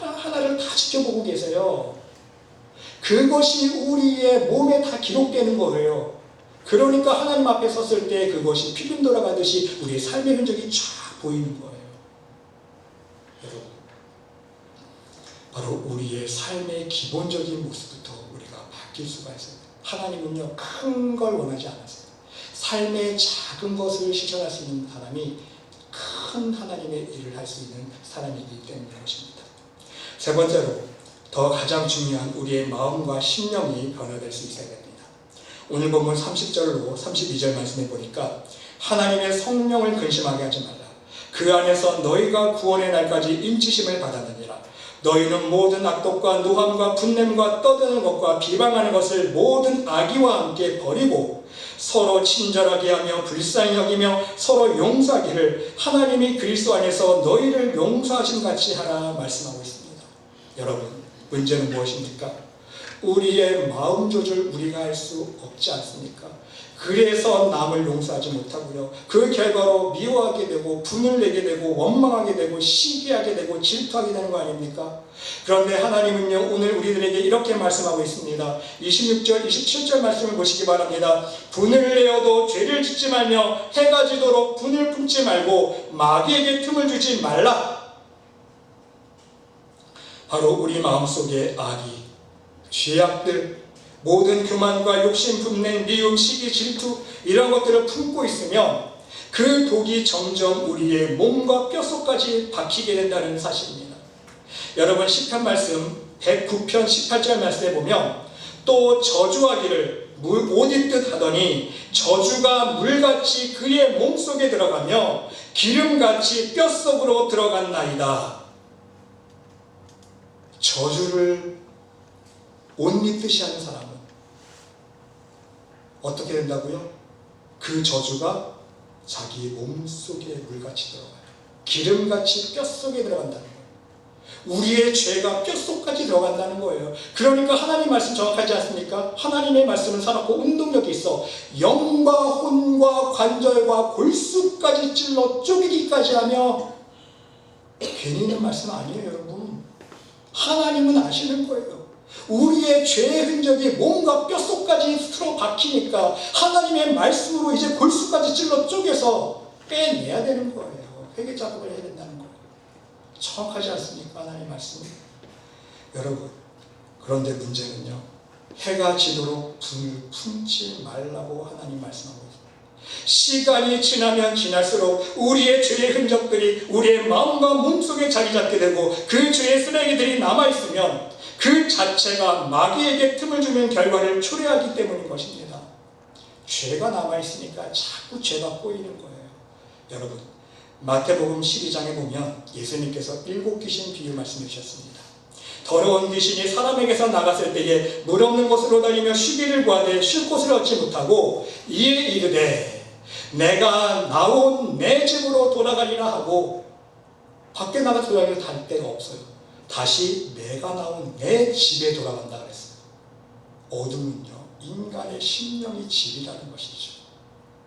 하나를 다 지켜보고 계세요. 그것이 우리의 몸에 다 기록되는 거예요. 그러니까 하나님 앞에 섰을 때 그것이 필름 돌아가듯이 우리의 삶의 흔적이 쫙 보이는 거예요. 여러분, 바로 우리의 삶의 기본적인 모습부터 우리가 바뀔 수가 있어요. 하나님은요, 큰 걸 원하지 않았어요. 삶의 작은 것을 실천할 수 있는 사람이 큰 하나님의 일을 할 수 있는 사람이기 때문인 것입니다. 세 번째로, 더 가장 중요한 우리의 마음과 심령이 변화될 수 있어야 됩니다. 오늘 본문 30절로 32절 말씀해 보니까 하나님의 성령을 근심하게 하지 말라. 그 안에서 너희가 구원의 날까지 인치심을 받았느니라. 너희는 모든 악독과 노함과 분냄과 떠드는 것과 비방하는 것을 모든 악의와 함께 버리고 서로 친절하게 하며 불쌍히 여기며 서로 용서하기를 하나님이 그리스도 안에서 너희를 용서하신 같이 하라 말씀하고 있습니다. 여러분, 문제는 무엇입니까? 우리의 마음 조절 우리가 할 수 없지 않습니까? 그래서 남을 용서하지 못하고요, 그 결과로 미워하게 되고 분을 내게 되고 원망하게 되고 시기하게 되고 질투하게 되는 거 아닙니까? 그런데 하나님은요, 오늘 우리들에게 이렇게 말씀하고 있습니다. 26절, 27절 말씀을 보시기 바랍니다. 분을 내어도 죄를 짓지 말며 해가 지도록 분을 품지 말고 마귀에게 틈을 주지 말라. 바로 우리 마음속에 악이, 죄악들, 모든 교만과 욕심, 분냄, 미움, 시기, 질투 이런 것들을 품고 있으면 그 독이 점점 우리의 몸과 뼛속까지 박히게 된다는 사실입니다. 여러분, 시편 말씀 109편 18절 말씀에 보면 또 저주하기를 옷 입듯 하더니 저주가 물같이 그의 몸속에 들어가며 기름같이 뼛속으로 들어갔나이다. 저주를 옷 입듯이 하는 사람은 어떻게 된다고요? 그 저주가 자기 몸속에 물같이 들어가요. 기름같이 뼛속에 들어간다는 거예요. 우리의 죄가 뼛속까지 들어간다는 거예요. 그러니까 하나님 말씀 정확하지 않습니까? 하나님의 말씀은 살았고 운동력이 있어 영과 혼과 관절과 골수까지 찔러 쪼개기까지 하며 괜히 있는 말씀 아니에요, 여러분. 하나님은 아시는 거예요. 우리의 죄의 흔적이 몸과 뼛속까지 틀어 박히니까 하나님의 말씀으로 이제 골수까지 찔러 쪼개서 빼내야 되는 거예요. 회개 작업을 해야 된다는 거예요. 정확하지 않습니까? 하나님의 말씀이. 여러분, 그런데 문제는요, 해가 지도록 분을 품지 말라고 하나님 말씀하고 있습니다. 시간이 지나면 지날수록 우리의 죄의 흔적들이 우리의 마음과 몸속에 자리 잡게 되고 그 죄의 쓰레기들이 남아있으면 그 자체가 마귀에게 틈을 주는 결과를 초래하기 때문인 것입니다. 죄가 남아있으니까 자꾸 죄가 꼬이는 거예요. 여러분, 마태복음 12장에 보면 예수님께서 7 귀신 비유 말씀해 주셨습니다. 더러운 귀신이 사람에게서 나갔을 때에 물 없는 곳으로 다니며 쉬기를 구하되 쉴 곳을 얻지 못하고 이에 이르되 내가 나온 내 집으로 돌아가리라 하고 밖에 나가서 돌아가서 갈 데가 없어요. 다시 내가 나온 내 집에 돌아간다 그랬어요. 어둠은요, 인간의 심령이 집이라는 것이죠.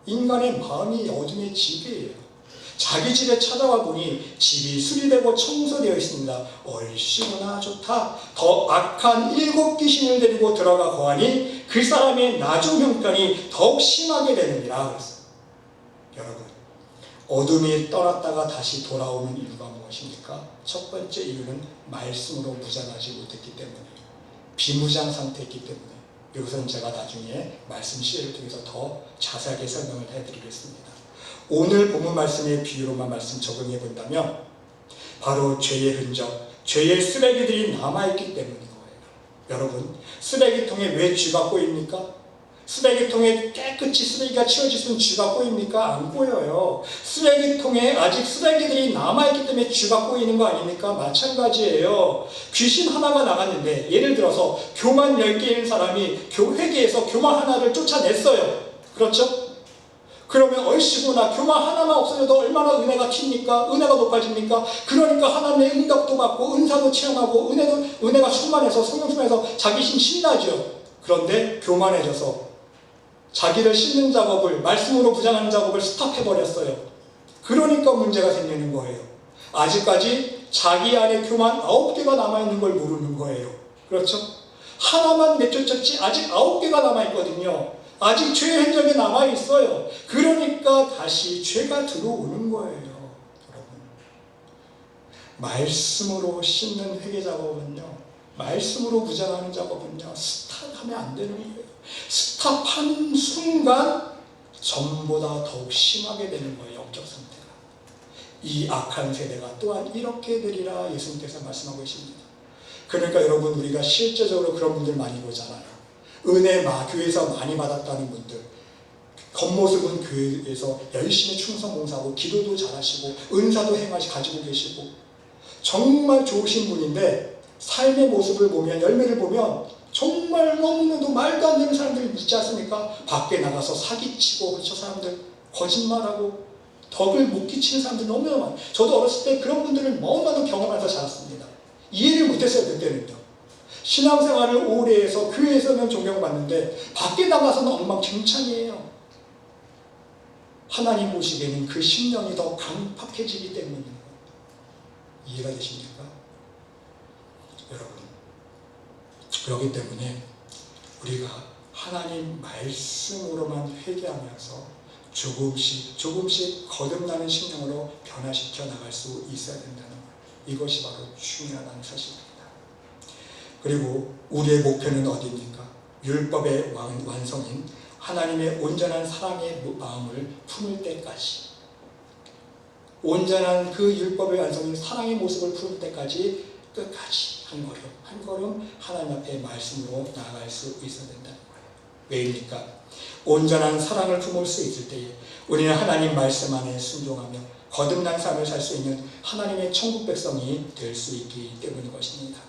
인간의 마음이 어둠의 집이에요. 자기 집에 찾아와 보니 집이 수리되고 청소되어 있습니다. 얼씨구나 좋다. 더 악한 7 귀신을 데리고 들어가 거하니 그 사람의 나중 형편이 더욱 심하게 되느니라 그랬어요. 여러분, 어둠이 떠났다가 다시 돌아오는 이유가 무엇입니까? 첫 번째 이유는 말씀으로 무장하지 못했기 때문이에요. 비무장 상태였기 때문에. 이것은 제가 나중에 말씀 시리를 통해서 더 자세하게 설명을 해드리겠습니다. 오늘 본문 말씀의 비유로만 말씀 적용해 본다면 바로 죄의 흔적, 죄의 쓰레기들이 남아있기 때문인 거예요. 여러분, 쓰레기통에 왜 쥐가 꼬입니까? 쓰레기통에 깨끗이 쓰레기가 치워졌으면 쥐가 꼬입니까? 안 꼬여요. 쓰레기통에 아직 쓰레기들이 남아있기 때문에 쥐가 꼬이는 거 아닙니까? 마찬가지예요. 귀신 하나가 나갔는데 예를 들어서 교만 10개인 사람이 회계에서 교만 하나를 쫓아냈어요. 그렇죠? 그러면 얼씨구나, 교만 하나만 없어져도 얼마나 은혜가 튑니까? 은혜가 높아집니까? 그러니까 하나님의 응답도 받고 은사도 체험하고 은혜가 충만해서 성령 충만해서 자기 힘 신나죠. 그런데 교만해져서 자기를 씻는 작업을, 말씀으로 부장하는 작업을 스탑해버렸어요. 그러니까 문제가 생기는 거예요. 아직까지 자기 안에 교만 9개가 남아있는 걸 모르는 거예요. 그렇죠? 하나만 내쫓았지 아직 9개가 남아있거든요. 아직 죄의 흔적이 남아있어요. 그러니까 다시 죄가 들어오는 거예요. 여러분, 말씀으로 씻는 회개 작업은요, 말씀으로 무장하는 작업은요, 스탑하면 안 되는 거예요. 스탑하는 순간 전보다 더욱 심하게 되는 거예요. 영적 상태가. 이 악한 세대가 또한 이렇게 되리라 예수님께서 말씀하고 계십니다. 그러니까 여러분, 우리가 실제적으로 그런 분들 많이 보잖아요. 은혜 교회에서 많이 받았다는 분들, 겉모습은 교회에서 열심히 충성 봉사하고 기도도 잘하시고 은사도 가지고 계시고 정말 좋으신 분인데, 삶의 모습을 보면, 열매를 보면 정말 너무나도 말도 안 되는 사람들이 있지 않습니까? 밖에 나가서 사기치고, 그렇죠? 사람들 거짓말하고 덕을 못 끼치는 사람들이 너무나 많아요. 저도 어렸을 때 그런 분들을 너무나도 경험해서 자랐습니다. 이해를 못했어요. 그때는요. 신앙생활을 오래 해서 교회에서는 존경받는데 밖에 나가서는 엉망진창이에요. 하나님 보시기에는 그 심령이 더 강팍해지기 때문입니다. 이해가 되십니까? 여러분, 그렇기 때문에 우리가 하나님 말씀으로만 회개하면서 조금씩 거듭나는 심령으로 변화시켜 나갈 수 있어야 된다는 것, 이것이 바로 중요하다는 사실입니다. 그리고 우리의 목표는 어디입니까? 율법의 완성인 하나님의 온전한 사랑의 마음을 품을 때까지, 온전한 그 율법의 완성인 사랑의 모습을 품을 때까지 끝까지 한 걸음 하나님 앞에 말씀으로 나아갈 수 있어야 된다는 거예요. 왜입니까? 온전한 사랑을 품을 수 있을 때에 우리는 하나님 말씀 안에 순종하며 거듭난 삶을 살 수 있는 하나님의 천국 백성이 될 수 있기 때문인 것입니다.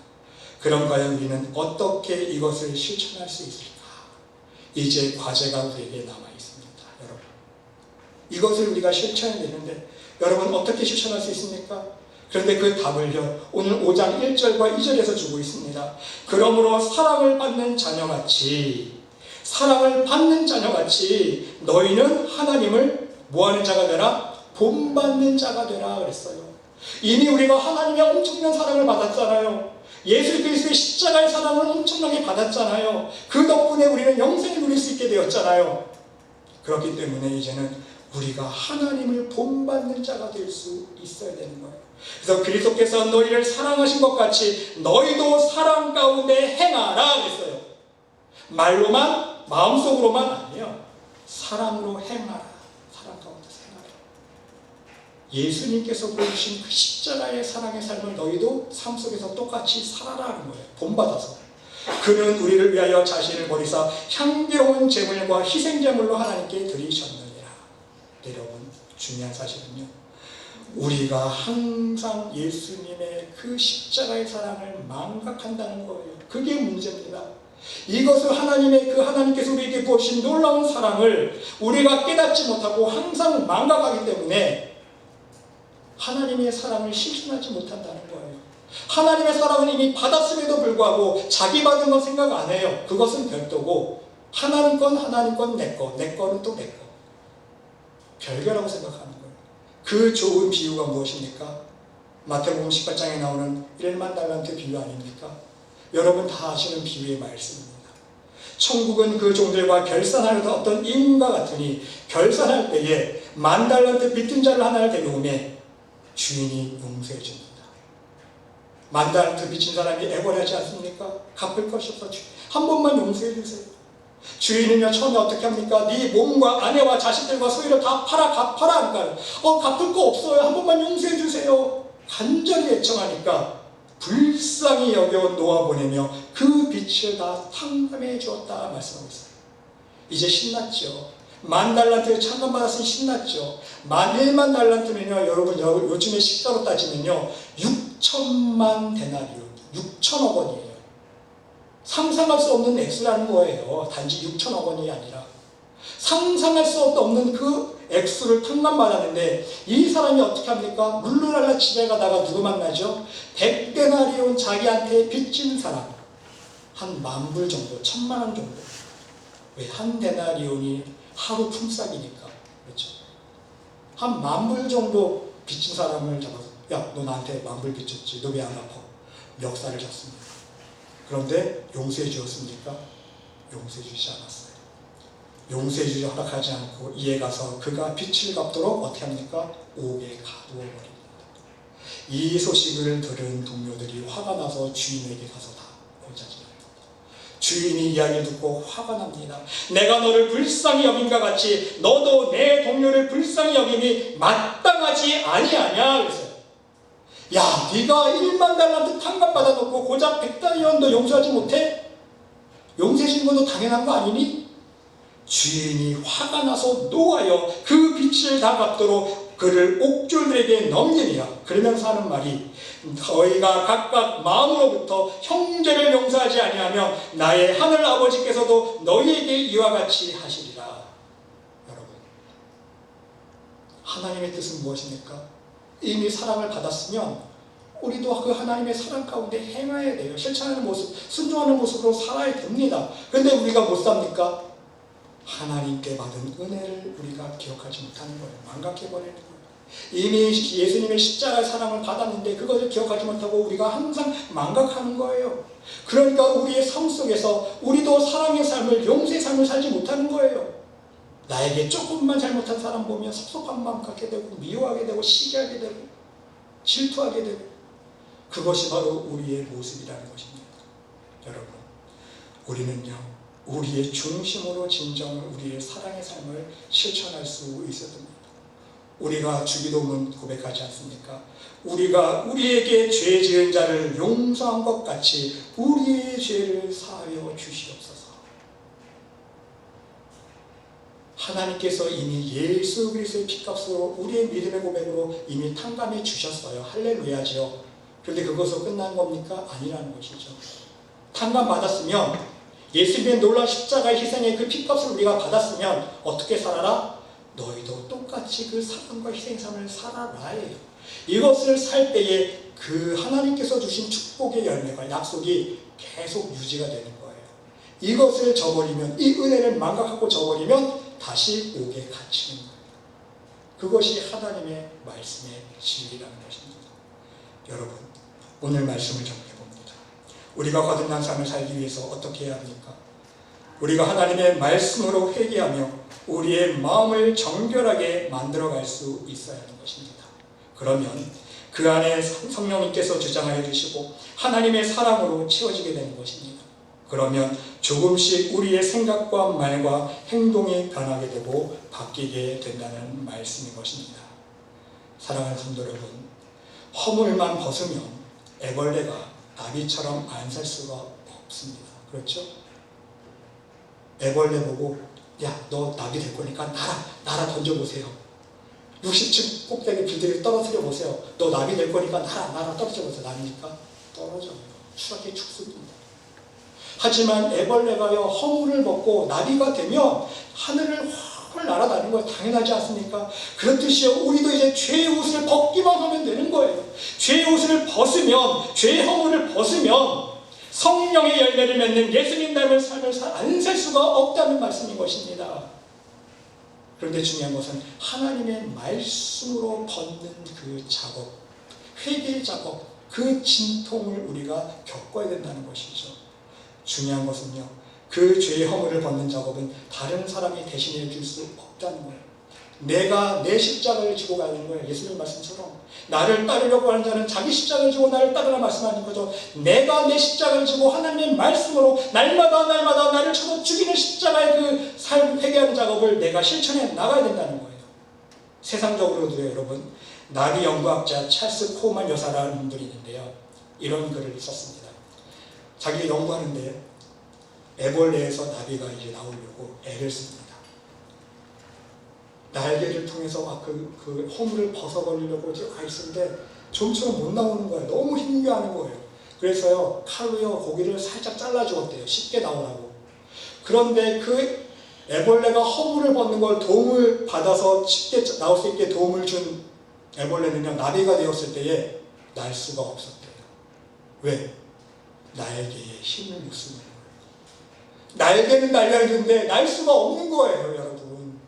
그럼 과연 우리는 어떻게 이것을 실천할 수 있을까? 이제 과제가 우리에게 남아 있습니다. 여러분, 이것을 우리가 실천해야 되는데 여러분 어떻게 실천할 수 있습니까? 그런데 그 답을요, 오늘 5장 1절과 2절에서 주고 있습니다. 그러므로 사랑을 받는 자녀같이 너희는 하나님을 뭐하는 자가 되라? 본받는 자가 되라 그랬어요. 이미 우리가 하나님의 엄청난 사랑을 받았잖아요. 예수 그리스도의 십자가의 사랑을 엄청나게 받았잖아요. 그 덕분에 우리는 영생을 누릴 수 있게 되었잖아요. 그렇기 때문에 이제는 우리가 하나님을 본받는 자가 될 수 있어야 되는 거예요. 그래서 그리스도께서 너희를 사랑하신 것 같이 너희도 사랑 가운데 행하라 그랬어요. 말로만, 마음속으로만 아니에요. 사랑으로 행하라. 사랑 가운데 행하라. 예수님께서 보여주신 그 십자가의 사랑의 삶을 너희도 삶 속에서 똑같이 살아라 하는 거예요. 본받아서. 그는 우리를 위하여 자신을 버리사 향기로운 제물과 희생제물로 하나님께 드리셨느니라. 여러분, 중요한 사실은요, 우리가 항상 예수님의 그 십자가의 사랑을 망각한다는 거예요. 그게 문제입니다. 이것을 하나님께서 우리에게 부으신 놀라운 사랑을 우리가 깨닫지 못하고 항상 망각하기 때문에 하나님의 사랑을 실천하지 못한다는 거예요. 하나님의 사랑은 이미 받았음에도 불구하고 자기 받은 건 생각 안 해요. 그것은 별도고, 하나님 건 내 거는 또 내 거. 별개라고 생각하는 거예요. 그 좋은 비유가 무엇입니까? 마태복음 18장에 나오는 1만 달란트 비유 아닙니까? 여러분 다 아시는 비유의 말씀입니다. 천국은 그 종들과 결산하는 어떤 임금과 같으니 결산할 때에 1만 달란트 빚진 자를 하나를 데려오매 주인이 용서해 줍니다. 1만 달란트 빚진 사람이 애걸하지 않습니까? 갚을 것이 없어 한 번만 용서해 주세요. 주인은요, 처음에 어떻게 합니까? 네 몸과 아내와 자식들과 소유를 다 갚아라 하니까요. 갚을 거 없어요. 한 번만 용서해 주세요. 간절히 애청하니까 불쌍히 여겨 놓아보내며 그 빛을 다 탕감해 주었다 말씀하고 있어요. 이제 신났죠. 1만 달란트를 창감받았으니 신났죠. 1만 달란트면요, 여러분 요즘에 시가로 따지면요 6천만 데나리온, 6천억 원이에요. 상상할 수 없는 액수라는 거예요. 단지 6천억 원이 아니라 상상할 수 없는 그 액수를 탕감받았는데 이 사람이 어떻게 합니까? 물러날라 집에 가다가 누구 만나죠? 100데나리온 자기한테 빚진 사람. 한 10,000불 정도, 1,000,000원 정도. 왜? 한 데나리온이 하루 품삯이니까. 그렇죠? 한 10,000불 정도 빚진 사람을 잡아서 야, 너 나한테 10,000불 빚졌지. 너 왜 안 갚아? 멱살을 잡습니다. 그런데 용서해 주었습니까? 용서해 주지 않았어요. 용서해 주지 허락하지 않고 이에 가서 그가 빚을 갚도록 어떻게 합니까? 옥에 가두어 버립니다. 이 소식을 들은 동료들이 화가 나서 주인에게 가서 다 고자질해요. 주인이 이야기를 듣고 화가 납니다. 내가 너를 불쌍히 여긴과 같이 너도 내 동료를 불쌍히 여김이 마땅하지 아니하냐 그랬어요. 야, 네가 1만 달란트 탕감받아 놓고 고작 100달러도 용서하지 못해? 용서해 주는 것도 당연한 거 아니니? 주인이 화가 나서 노하여 그 빚을 다 갚도록 그를 옥졸들에게 넘기니라. 그러면서 하는 말이 너희가 각각 마음으로부터 형제를 용서하지 아니하면 나의 하늘 아버지께서도 너희에게 이와 같이 하시리라. 여러분, 하나님의 뜻은 무엇입니까? 이미 사랑을 받았으면 우리도 그 하나님의 사랑 가운데 행해야 돼요. 실천하는 모습, 순종하는 모습으로 살아야 됩니다. 그런데 우리가 못 삽니까? 하나님께 받은 은혜를 우리가 기억하지 못하는 거예요. 망각해버리는 거예요. 이미 예수님의 십자가의 사랑을 받았는데 그것을 기억하지 못하고 우리가 항상 망각하는 거예요. 그러니까 우리의 삶 속에서 우리도 사랑의 삶을, 용서의 삶을 살지 못하는 거예요. 나에게 조금만 잘못한 사람 보면 섭섭한 마음 갖게 되고 미워하게 되고 시기하게 되고 질투하게 되고 그것이 바로 우리의 모습이라는 것입니다. 여러분, 우리는요 우리의 중심으로 진정 우리의 사랑의 삶을 실천할 수 있어야 됩니다. 우리가 주기도문 고백하지 않습니까? 우리가 우리에게 죄 지은 자를 용서한 것 같이 우리의 죄를 사하여 주시옵소서. 하나님께서 이미 예수 그리스도의 피값으로 우리의 믿음의 고백으로 이미 탕감해 주셨어요. 할렐루야죠. 그런데 그것으로 끝난 겁니까? 아니라는 것이죠. 탕감 받았으면 예수님의 놀라운 십자가의 희생의 그 피값을 우리가 받았으면 어떻게 살아라? 너희도 똑같이 그 사랑과 희생의 삶을 살아라예요. 이것을 살 때에 그 하나님께서 주신 축복의 열매가 약속이 계속 유지가 되는 거예요. 이것을 저버리면, 이 은혜를 망각하고 저버리면 다시 옥에 갇히는 거예요. 그것이 하나님의 말씀의 진리라는 것입니다. 여러분, 오늘 말씀을 정리해봅니다. 우리가 거듭난 삶을 살기 위해서 어떻게 해야 합니까? 우리가 하나님의 말씀으로 회개하며 우리의 마음을 정결하게 만들어갈 수 있어야 하는 것입니다. 그러면 그 안에 성령님께서 주장하여 주시고 하나님의 사랑으로 채워지게 되는 것입니다. 그러면 조금씩 우리의 생각과 말과 행동이 변하게 되고 바뀌게 된다는 말씀인 것입니다. 사랑하는 성도 여러분, 허물만 벗으면 애벌레가 나비처럼 안 살 수가 없습니다. 그렇죠? 애벌레 보고 야, 너 나비 될 거니까 날아 던져보세요. 60층 꼭대기 빌딩에 떨어뜨려 보세요. 너 나비 될 거니까 날아 떨어져 보세요. 나비니까 떨어져요. 추락해 죽습니다. 하지만 애벌레가요 허물을 벗고 나비가 되면 하늘을 훨 날아다니는 거예요. 당연하지 않습니까? 그렇듯이요 우리도 이제 죄의 옷을 벗기만 하면 되는 거예요. 죄의 옷을 벗으면, 죄의 허물을 벗으면 성령의 열매를 맺는 예수님 닮은 삶을 안 살 수가 없다는 말씀인 것입니다. 그런데 중요한 것은 하나님의 말씀으로 벗는 그 작업, 회개의 작업, 그 진통을 우리가 겪어야 된다는 것이죠. 중요한 것은요, 그 죄의 허물을 벗는 작업은 다른 사람이 대신해 줄 수 없다는 거예요. 내가 내 십자가를 지고 가는 거예요. 예수님 말씀처럼 나를 따르려고 하는 자는 자기 십자가를 지고 나를 따르라 말씀하는 거죠. 내가 내 십자가를 지고 하나님의 말씀으로 날마다 나를 쳐서 죽이는 십자가의 그 삶 회개하는 작업을 내가 실천해 나가야 된다는 거예요. 세상적으로도요, 여러분, 나비 연구학자 찰스 코만 여사라는 분들이 있는데요, 이런 글을 썼습니다. 자기가 연구하는데 애벌레에서 나비가 이제 나오려고 애를 씁니다. 날개를 통해서 그 허물을 벗어버리려고 애쓰는데 좀처럼 못 나오는 거예요. 너무 힘겨워하는 거예요. 그래서요 칼로요 고기를 살짝 잘라 주었대요. 쉽게 나오라고. 그런데 그 애벌레가 허물을 벗는 걸 도움을 받아서 쉽게 나올 수 있게 도움을 준 애벌레는요, 나비가 되었을 때에 날 수가 없었대요. 왜? 날개에 힘을 못 쓰는 거예요. 날개는 날려주는데 날 수가 없는 거예요, 여러분.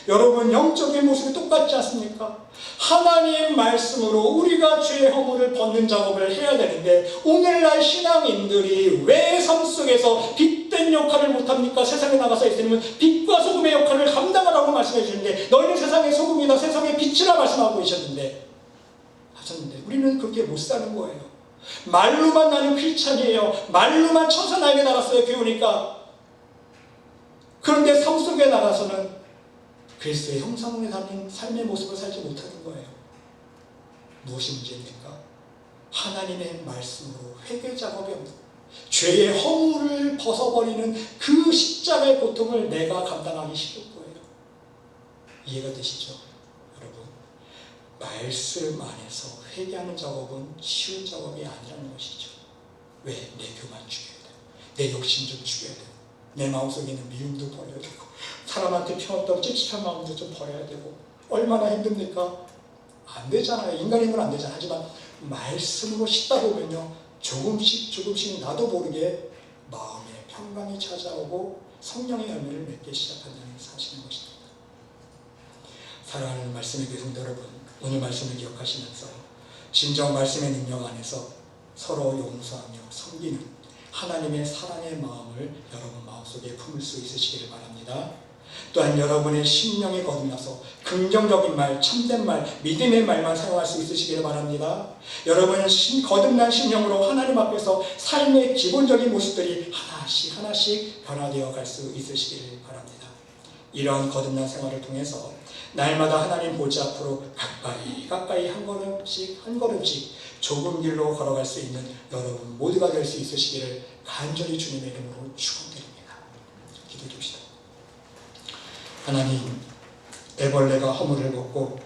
여러분, 영적인 모습이 똑같지 않습니까? 하나님 말씀으로 우리가 죄의 허물을 벗는 작업을 해야 되는데, 오늘날 신앙인들이 왜 삶 속에서 빛된 역할을 못합니까? 세상에 나가서 예수님은 빛과 소금의 역할을 감당하라고 말씀해 주는데, 너희는 세상의 소금이다, 세상의 빛이라 말씀하고 하셨는데 우리는 그렇게 못 사는 거예요. 말로만 나는 크리스찬이에요. 말로만 천사나에게 나갔어요, 배우니까. 그런데 삶 속에 나가서는 그리스도의 형상에 담긴 삶의 모습을 살지 못하는 거예요. 무엇이 문제입니까? 하나님의 말씀으로 회개 작업이 없는, 죄의 허물을 벗어버리는 그 십자가의 고통을 내가 감당하기 싫은 거예요. 이해가 되시죠? 여러분, 말씀 안에서 회개하는 작업은 쉬운 작업이 아니라는 것이죠. 왜? 내 교만 죽여야 돼요. 내 욕심 좀 죽여야 돼요. 내 마음속에 있는 미움도 버려야 되고, 사람한테 편없다고 찝찝한 마음도 좀 버려야 되고, 얼마나 힘듭니까? 안 되잖아요. 인간인 건 안 되잖아요. 하지만 말씀으로 씻다 보면요, 조금씩 나도 모르게 마음에 평강이 찾아오고 성령의 열매를 맺기 시작한다는 사실인 것입니다. 사랑하는 말씀의 교성도 여러분, 오늘 말씀을 기억하시면서 진정 말씀의 능력 안에서 서로 용서하며 섬기는 하나님의 사랑의 마음을 여러분 마음속에 품을 수 있으시기를 바랍니다. 또한 여러분의 심령이 거듭나서 긍정적인 말, 참된 말, 믿음의 말만 사용할 수 있으시기를 바랍니다. 여러분은 거듭난 심령으로 하나님 앞에서 삶의 기본적인 모습들이 하나씩 변화되어 갈 수 있으시기를 바랍니다. 이러한 거듭난 생활을 통해서 날마다 하나님 보좌 앞으로 가까이 한 걸음씩 좁은 길로 걸어갈 수 있는 여러분 모두가 될 수 있으시기를 간절히 주님의 이름으로 축원드립니다. 기도해 줍시다. 하나님, 애벌레가 허물을 벗고